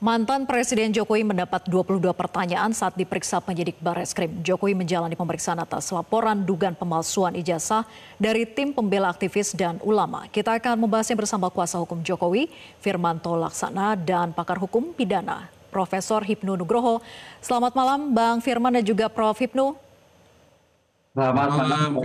Mantan Presiden Jokowi mendapat 22 pertanyaan saat diperiksa penyidik Barreskrim. Jokowi menjalani pemeriksaan atas laporan dugaan pemalsuan ijazah dari tim pembela aktivis dan ulama. Kita akan membahasnya bersama kuasa hukum Jokowi, Firmanto Laksana, dan pakar hukum pidana, Profesor Hipnu Nugroho. Selamat malam Bang Firman dan juga Prof. Hipnu. Selamat malam,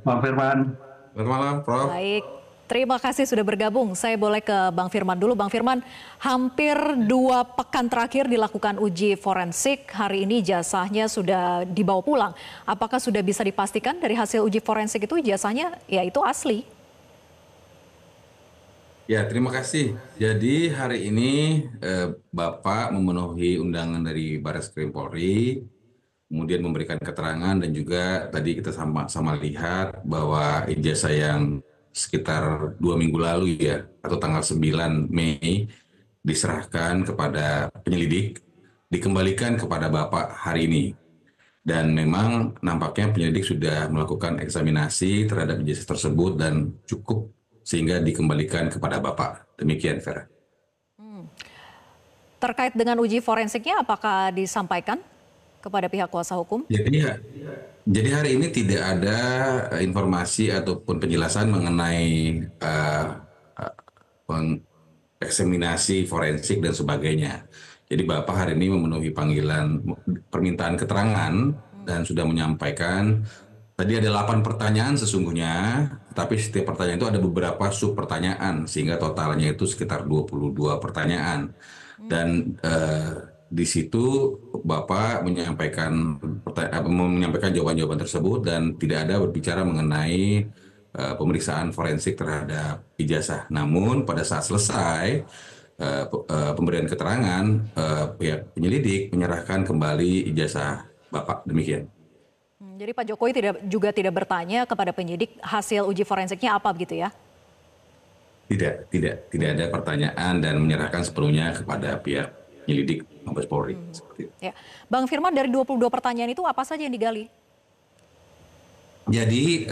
Bang Firman. Selamat malam, Prof. Baik, terima kasih sudah bergabung. Saya boleh ke Bang Firman dulu. Bang Firman, hampir 2 pekan terakhir dilakukan uji forensik. Hari ini ijazahnya sudah dibawa pulang. Apakah sudah bisa dipastikan dari hasil uji forensik itu ijazahnya ya itu asli? Ya, terima kasih. Jadi hari ini Bapak memenuhi undangan dari Barreskrim Polri, kemudian memberikan keterangan dan juga tadi kita sama-sama lihat bahwa ijazah yang sekitar 2 minggu lalu ya, atau tanggal 9 Mei diserahkan kepada penyelidik, dikembalikan kepada Bapak hari ini. Dan memang nampaknya penyelidik sudah melakukan eksaminasi terhadap ijazah tersebut dan cukup sehingga dikembalikan kepada Bapak. Demikian, Vera. Terkait dengan uji forensiknya, apakah disampaikan kepada pihak kuasa hukum? Jadi hari ini tidak ada informasi ataupun penjelasan mengenai eksaminasi forensik dan sebagainya. Jadi Bapak hari ini memenuhi panggilan permintaan keterangan dan sudah menyampaikan. Tadi ada 8 pertanyaan sesungguhnya, tapi setiap pertanyaan itu ada beberapa sub pertanyaan sehingga totalnya itu sekitar 22 pertanyaan. Dan di situ Bapak menyampaikan jawaban-jawaban tersebut dan tidak ada berbicara mengenai pemeriksaan forensik terhadap ijazah. Namun pada saat selesai pemberian keterangan, pihak penyelidik menyerahkan kembali ijazah Bapak. Demikian. Jadi Pak Jokowi juga tidak bertanya kepada penyidik hasil uji forensiknya apa begitu ya? Tidak ada pertanyaan dan menyerahkan sepenuhnya kepada pihak penyelidik Mabes Polri. Seperti itu. Ya. Bang Firman, dari 22 pertanyaan itu apa saja yang digali? Jadi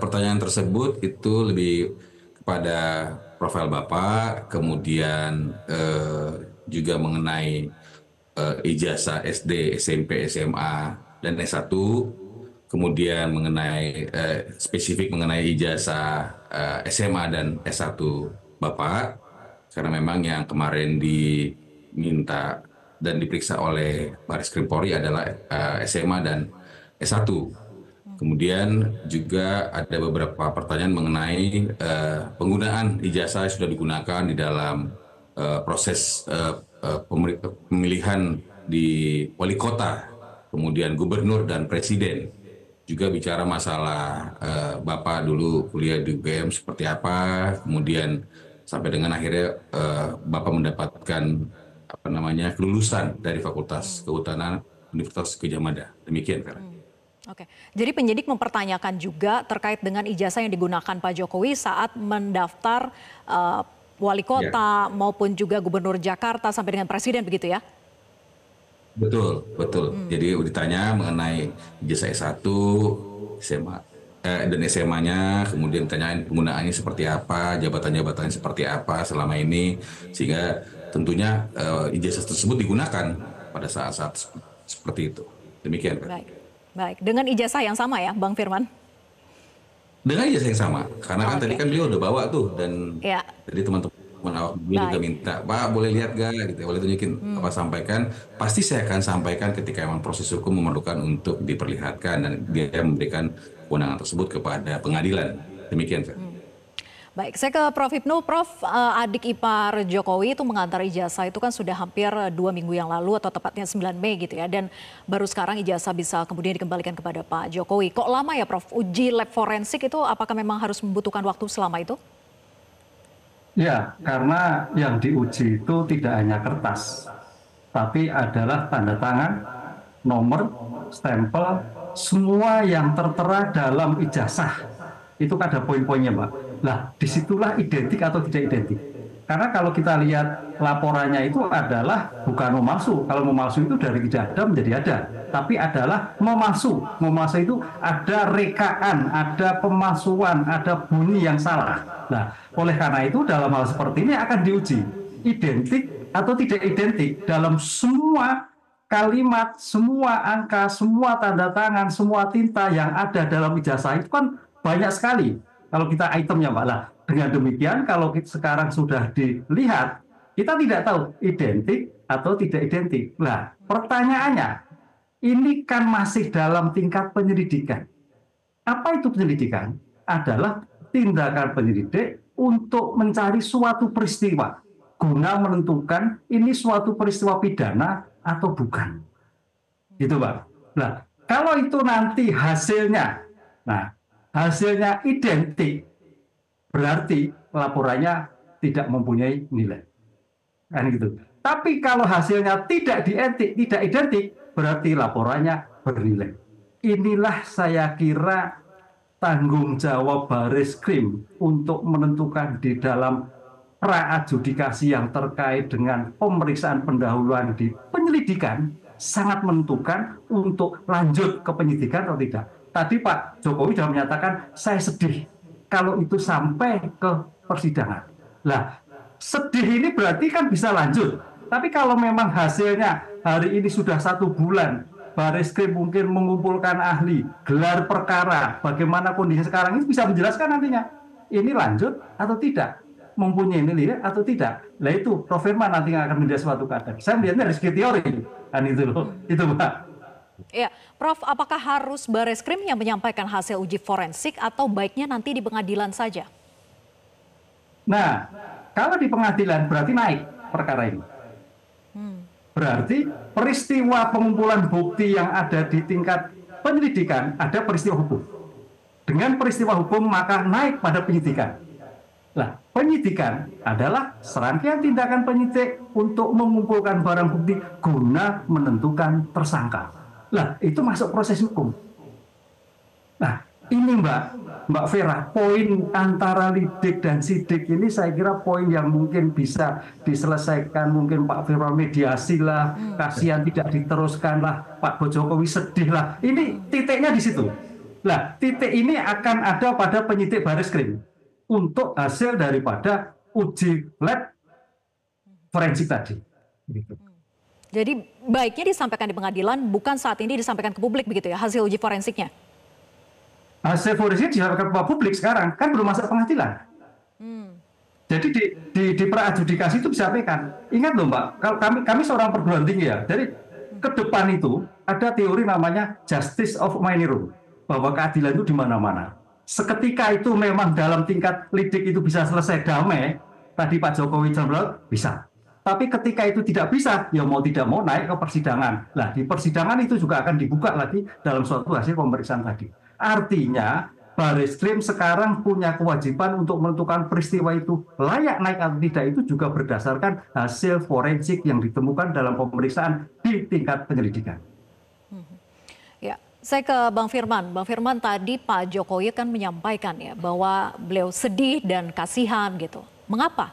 pertanyaan tersebut itu lebih kepada profil Bapak, kemudian juga mengenai ijazah SD, SMP, SMA, dan S1, kemudian mengenai spesifik mengenai ijazah SMA dan S1 Bapak, karena memang yang kemarin diminta dan diperiksa oleh Barreskrim Polri adalah SMA dan S1. Kemudian juga ada beberapa pertanyaan mengenai penggunaan ijazah yang sudah digunakan di dalam proses pemilihan di wali kota, kemudian gubernur dan presiden. Juga bicara masalah Bapak dulu kuliah di UGM seperti apa, kemudian sampai dengan akhirnya Bapak mendapatkan kelulusan dari Fakultas Kehutanan Universitas Gadjah Mada. Demikian, Vera. Oke, jadi penyidik mempertanyakan juga terkait dengan ijazah yang digunakan Pak Jokowi saat mendaftar wali kota maupun juga gubernur Jakarta sampai dengan presiden begitu ya? Betul. Jadi ditanya mengenai ijazah S1, SMA dan SMA-nya, kemudian tanyain penggunaannya seperti apa, jabatan-jabatannya seperti apa selama ini, sehingga tentunya ijazah tersebut digunakan pada saat-saat seperti itu. Demikian. Baik. Dengan ijazah yang sama ya, Bang Firman? Dengan ijazah yang sama, karena kan tadi kan beliau udah bawa tuh, dan jadi teman-teman awak juga minta, Pak boleh lihat gak, gitu, boleh tunjukin apa, sampaikan. Pasti saya akan sampaikan ketika memang proses hukum memerlukan untuk diperlihatkan dan dia memberikan kewenangan tersebut kepada pengadilan. Demikian, Pak. Baik, saya ke Prof. Hipnu. Prof, adik ipar Jokowi itu mengantar ijazah itu kan sudah hampir 2 minggu yang lalu atau tepatnya 9 Mei gitu ya. Dan baru sekarang ijazah bisa kemudian dikembalikan kepada Pak Jokowi. Kok lama ya Prof? Uji lab forensik itu apakah memang harus membutuhkan waktu selama itu? Ya, karena yang diuji itu tidak hanya kertas, tapi adalah tanda tangan, nomor, stempel, semua yang tertera dalam ijazah. Itu ada poin-poinnya, Pak. Nah, disitulah identik atau tidak identik. Karena kalau kita lihat laporannya itu adalah bukan memalsu. Kalau memalsu itu dari tidak ada menjadi ada. Tapi adalah memalsu. Memalsu itu ada rekaan, ada pemalsuan, ada bunyi yang salah. Nah, oleh karena itu dalam hal seperti ini akan diuji identik atau tidak identik dalam semua kalimat, semua angka, semua tanda tangan, semua tinta yang ada dalam ijazah itu kan banyak sekali. Kalau kita itemnya Pak lah, dengan demikian kalau kita sekarang sudah dilihat, kita tidak tahu identik atau tidak identik. Nah, pertanyaannya, ini kan masih dalam tingkat penyelidikan. Apa itu penyelidikan? Adalah tindakan penyidik untuk mencari suatu peristiwa guna menentukan ini suatu peristiwa pidana atau bukan. Gitu, Pak. Nah, kalau itu nanti hasilnya identik, berarti laporannya tidak mempunyai nilai. Kan gitu. Tapi kalau hasilnya tidak identik, berarti laporannya bernilai. Inilah saya kira tanggung jawab Bareskrim untuk menentukan di dalam pra-adjudikasi yang terkait dengan pemeriksaan pendahuluan di penyelidikan sangat menentukan untuk lanjut ke penyidikan atau tidak. Tadi Pak Jokowi sudah menyatakan saya sedih kalau itu sampai ke persidangan. Lah, sedih ini berarti kan bisa lanjut. Tapi kalau memang hasilnya hari ini sudah 1 bulan, Bareskrim mungkin mengumpulkan ahli, gelar perkara, bagaimana kondisi sekarang ini bisa menjelaskan nantinya. Ini lanjut atau tidak, mempunyai nilai atau tidak. Nah itu Prof. Firman nanti akan menjadi suatu keadaan. Saya melihatnya dari segi teori, kan itu loh, itu Pak. Ya, Prof, apakah harus Bareskrim yang menyampaikan hasil uji forensik atau baiknya nanti di pengadilan saja? Nah, kalau di pengadilan berarti naik perkara ini. Berarti peristiwa pengumpulan bukti yang ada di tingkat penyelidikan ada peristiwa hukum. Dengan peristiwa hukum maka naik pada penyidikan. Nah, penyidikan adalah serangkaian tindakan penyidik untuk mengumpulkan barang bukti guna menentukan tersangka. Nah, itu masuk proses hukum. Nah, ini Mbak Vera, poin antara lidik dan sidik ini saya kira poin yang mungkin bisa diselesaikan. Mungkin Pak Firman mediasi lah, kasihan tidak diteruskan lah, Pak Jokowi sedih lah. Ini titiknya di situ. Nah, titik ini akan ada pada penyidik Bareskrim untuk hasil daripada uji lab forensik tadi. Jadi baiknya disampaikan di pengadilan, bukan saat ini disampaikan ke publik begitu ya, hasil uji forensiknya? Hasil forensik disampaikan ke publik sekarang, kan belum masuk pengadilan. Jadi di pra-adjudikasi itu disampaikan. Ingat loh Mbak, kalau kami seorang perguruan tinggi ya, dari ke depan itu ada teori namanya justice of minor rule, bahwa keadilan itu di mana-mana. Seketika itu memang dalam tingkat lidik itu bisa selesai damai, tadi Pak Jokowi bilang bisa. Tapi ketika itu tidak bisa, ya mau tidak mau naik ke persidangan. Nah, di persidangan itu juga akan dibuka lagi dalam suatu hasil pemeriksaan tadi. Artinya, Bareskrim sekarang punya kewajiban untuk menentukan peristiwa itu layak naik atau tidak itu juga berdasarkan hasil forensik yang ditemukan dalam pemeriksaan di tingkat penyelidikan. Ya, saya ke Bang Firman. Bang Firman, tadi Pak Jokowi kan menyampaikan ya bahwa beliau sedih dan kasihan gitu. Mengapa?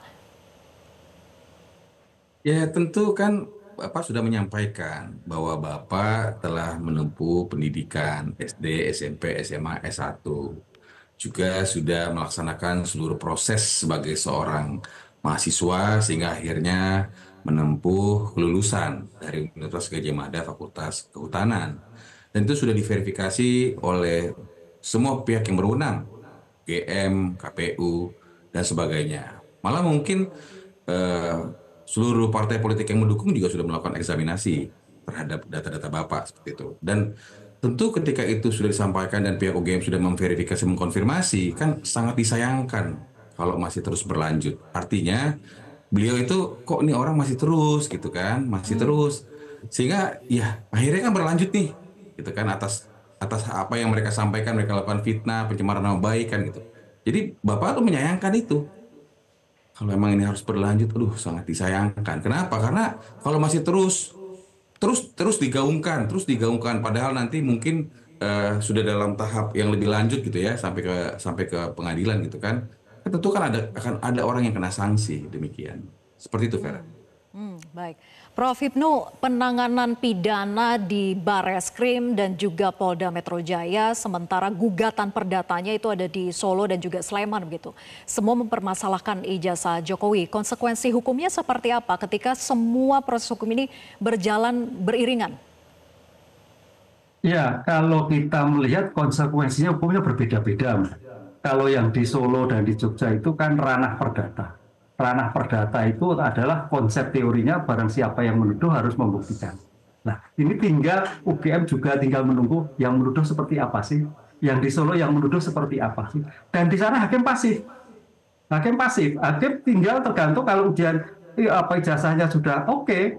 Ya tentu kan Bapak sudah menyampaikan bahwa Bapak telah menempuh pendidikan SD, SMP, SMA, S1. Juga sudah melaksanakan seluruh proses sebagai seorang mahasiswa sehingga akhirnya menempuh kelulusan dari Universitas Gadjah Mada Fakultas Kehutanan. Dan itu sudah diverifikasi oleh semua pihak yang berwenang, GM, KPU, dan sebagainya. Malah mungkin seluruh partai politik yang mendukung juga sudah melakukan eksaminasi terhadap data-data Bapak seperti itu. Dan tentu ketika itu sudah disampaikan dan pihak UGM sudah memverifikasi, mengkonfirmasi, kan sangat disayangkan kalau masih terus berlanjut. Artinya beliau itu kok ini orang masih terus gitu kan, masih terus. Sehingga ya akhirnya kan berlanjut nih gitu kan atas apa yang mereka sampaikan, mereka lakukan fitnah, pencemaran nama baik kan gitu. Jadi Bapak tuh menyayangkan itu. Kalau memang ini harus berlanjut, aduh sangat disayangkan. Kenapa? Karena kalau masih terus digaungkan, padahal nanti mungkin sudah dalam tahap yang lebih lanjut gitu ya, sampai ke pengadilan gitu kan. Tentu kan akan ada orang yang kena sanksi demikian. Seperti itu, Vera. Baik, Prof. Hipnu, penanganan pidana di Bareskrim dan juga Polda Metro Jaya, sementara gugatan perdatanya itu ada di Solo dan juga Sleman begitu. Semua mempermasalahkan ijazah Jokowi. Konsekuensi hukumnya seperti apa ketika semua proses hukum ini berjalan beriringan? Ya, kalau kita melihat konsekuensinya hukumnya berbeda-beda. Kalau yang di Solo dan di Jogja itu kan ranah perdata. Ranah perdata itu adalah konsep teorinya barang siapa yang menuduh harus membuktikan. Nah, ini tinggal UGM juga tinggal menunggu yang menuduh seperti apa sih? Yang di Solo yang menuduh seperti apa sih? Dan di sana hakim pasif. Hakim pasif. Hakim tinggal tergantung kalau ujian apa ijazahnya sudah oke,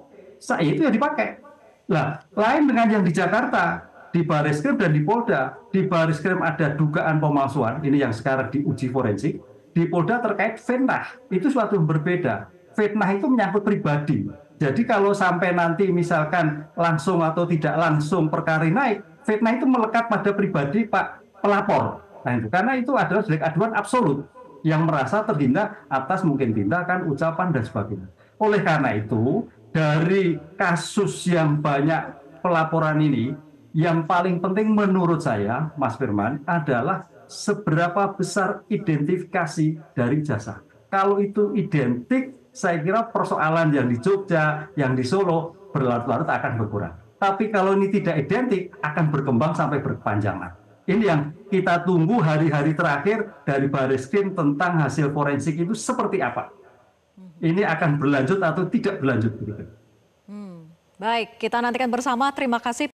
itu ya dipakai. Nah, lain dengan yang di Jakarta, di Bareskrim dan di Polda. Di Bareskrim ada dugaan pemalsuan, ini yang sekarang diuji forensik. Di Polda terkait fitnah, itu suatu yang berbeda. Fitnah itu menyangkut pribadi. Jadi kalau sampai nanti misalkan langsung atau tidak langsung perkara naik, fitnah itu melekat pada pribadi Pak pelapor. Nah itu karena itu adalah delik aduan absolut yang merasa terhina atas mungkin tindakan, ucapan dan sebagainya. Oleh karena itu, dari kasus yang banyak pelaporan ini, yang paling penting menurut saya, Mas Firman, adalah seberapa besar identifikasi dari jasa. Kalau itu identik, saya kira persoalan yang di Jogja, yang di Solo berlarut-larut akan berkurang. Tapi kalau ini tidak identik, akan berkembang sampai berkepanjangan. Ini yang kita tunggu hari-hari terakhir dari Bareskrim tentang hasil forensik itu seperti apa. Ini akan berlanjut atau tidak berlanjut. Baik, kita nantikan bersama. Terima kasih